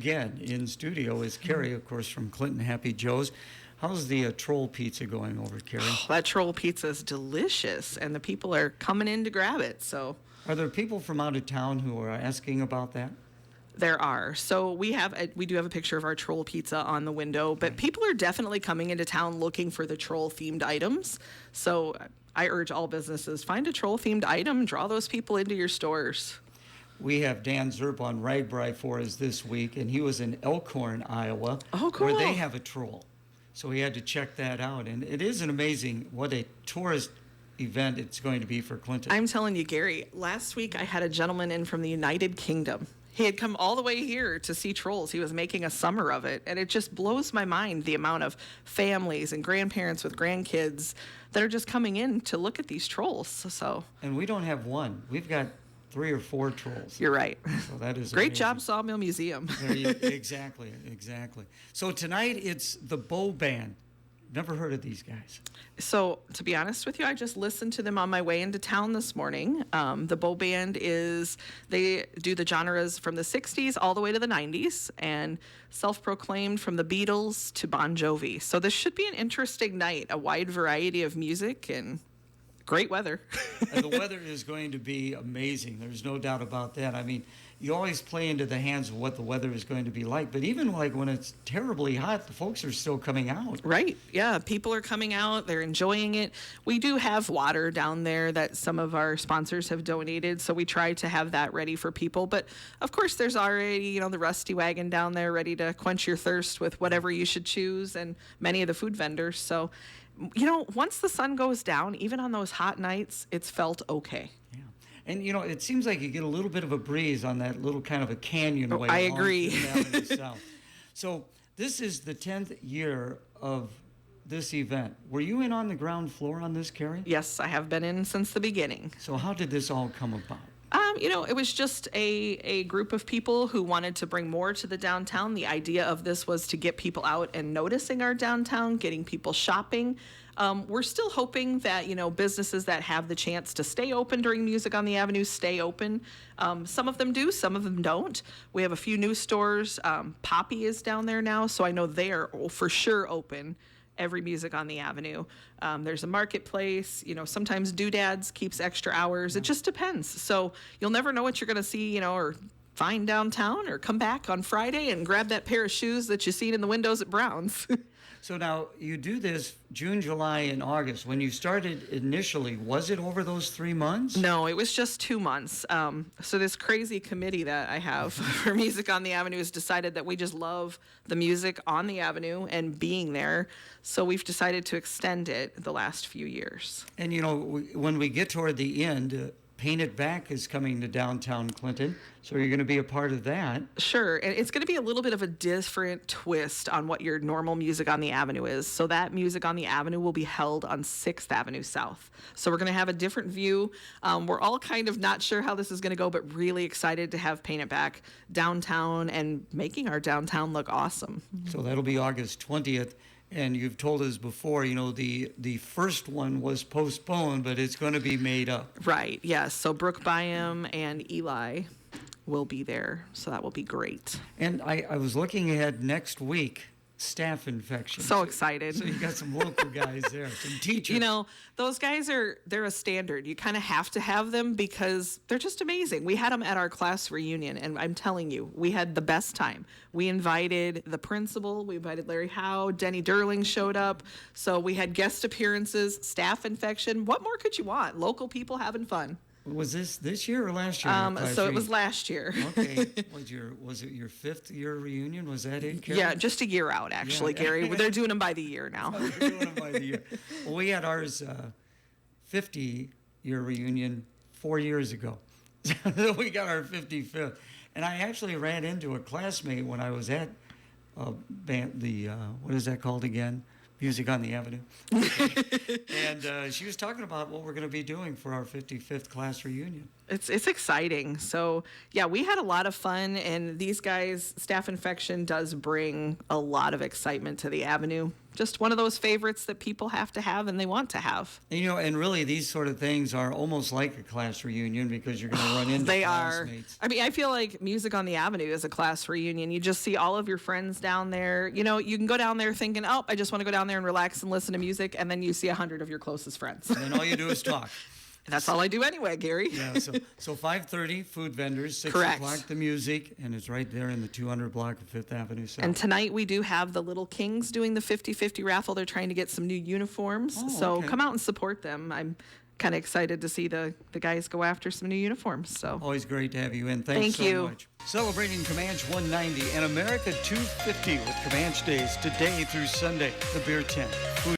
Again, in studio is Kari, of course, from Clinton Happy Joe's. How's the troll pizza going over, Kari? Oh, that troll pizza is delicious, and the people are coming in to grab it. So, Are there people from out of town who are asking about that? there are. So we do have a picture of our troll pizza on the window, but people are definitely coming into town looking for the troll themed items. So I urge all businesses, find a troll themed item, draw those people into your stores. We have Dan Zerp on Ragbri for us this week, and he was in Elkhorn, Iowa, Oh, cool. where they have a troll. So we had to check that out. And it is an amazing what a tourist event it's going to be for Clinton. I'm telling you, Gary, last week I had a gentleman in from the United Kingdom. He had come all the way here to see trolls. He was making a summer of it. And it just blows my mind the amount of families and grandparents with grandkids that are just coming in to look at these trolls. So, And we don't have one. We've got 3 or 4 trolls. you're right. So that is Great amazing. job, Sawmill Museum. Exactly. So tonight it's the Bow Band. Never heard of these guys. So, to be honest with you, I just listened to them on my way into town this morning. The Bow Band they do the genres from the 60s all the way to the 90s and self-proclaimed from the Beatles to Bon Jovi. So this should be an interesting night, a wide variety of music and great weather. And the weather is going to be amazing. There's no doubt about that. I mean, you always play into the hands of what the weather is going to be like. But even like when it's terribly hot, the folks are still coming out. Right. Yeah. People are coming out. They're enjoying it. We do have water down there that some of our sponsors have donated. So we try to have that ready for people. But of course, there's already, the Rusty Wagon down there ready to quench your thirst with whatever you should choose and many of the food vendors. So, once the sun goes down, even on those hot nights, it's felt okay. Yeah. And, it seems like you get a little bit of a breeze on that little kind of a canyon way. I agree. South. So this is the 10th year of this event. Were you in on the ground floor on this, Kari? Yes, I have been in since the beginning. So how did this all come about? It was just a group of people who wanted to bring more to the downtown. The idea of this was to get people out and noticing our downtown, getting people shopping. We're still hoping that, businesses that have the chance to stay open during Music on the Avenue stay open. Some of them do, some of them don't. We have a few new stores. Poppy is down there now, so I know they are for sure open every Music on the Avenue. There's a marketplace, sometimes Doodads keeps extra hours. It just depends. So you'll never know what you're going to see, or find downtown, or come back on Friday and grab that pair of shoes that you seen in the windows at Brown's. So now you do this June, July, and August. When you started initially, was it over those 3 months? No, it was just 2 months. So this crazy committee that I have for Music on the Avenue has decided that we just love the music on the Avenue and being there. So we've decided to extend it the last few years. And, when we get toward the end, Paint It Back is coming to downtown Clinton, so you're going to be a part of that. Sure, and it's going to be a little bit of a different twist on what your normal Music on the Avenue is. So that Music on the Avenue will be held on 6th Avenue South. So we're going to have a different view. We're all kind of not sure how this is going to go, but really excited to have Paint It Back downtown and making our downtown look awesome. So that'll be August 20th. And you've told us before, the first one was postponed, but it's going to be made up. Right, yes. So Brooke Byam and Eli will be there, so that will be great. And I was looking ahead next week, staph infections. So excited. So you got some local guys there, some teachers. Those guys they're a standard. You kind of have to have them because they're just amazing. We had them at our class reunion, and I'm telling you, we had the best time. We invited the principal, we invited Larry Howe, Denny Durling showed up. So we had guest appearances, staph infection. What more could you want? Local people having fun. Was this year or last year? So it was last year. Okay. Was it your 5th year reunion? Was that it, Kari? Yeah, just a year out, actually, Yeah. Gary. They're doing them by the year now. They're doing them by the year. Well, we had ours 50-year reunion 4 years ago. We got our 55th. And I actually ran into a classmate when I was at what is that called again? Music on the Avenue. And she was talking about what we're going to be doing for our 55th class reunion. It's exciting. So yeah, we had a lot of fun, and these guys, Staff Infection does bring a lot of excitement to the Avenue. Just one of those favorites that people have to have and they want to have. And really these sort of things are almost like a class reunion because you're going to run into They are. classmates. I mean, I feel like Music on the Avenue is a class reunion. You just see all of your friends down there. You can go down there thinking, oh, I just want to go down there and relax and listen to music, and then you see 100 of your closest friends. And then all you do is talk. That's all I do anyway, Gary. Yeah, so 5:30 food vendors, 6 Correct. o'clock the music, and it's right there in the 200 block of Fifth Avenue South. And tonight we do have the Little Kings doing the 50-50 raffle. They're trying to get some new uniforms. Oh, so okay. come out and support them. I'm kind of excited to see the guys go after some new uniforms. So Always great to have you in. Thanks Thank so you. much. Celebrating Comanche 190 and America 250 with Comanche Days today through Sunday. The Beer Tent. Food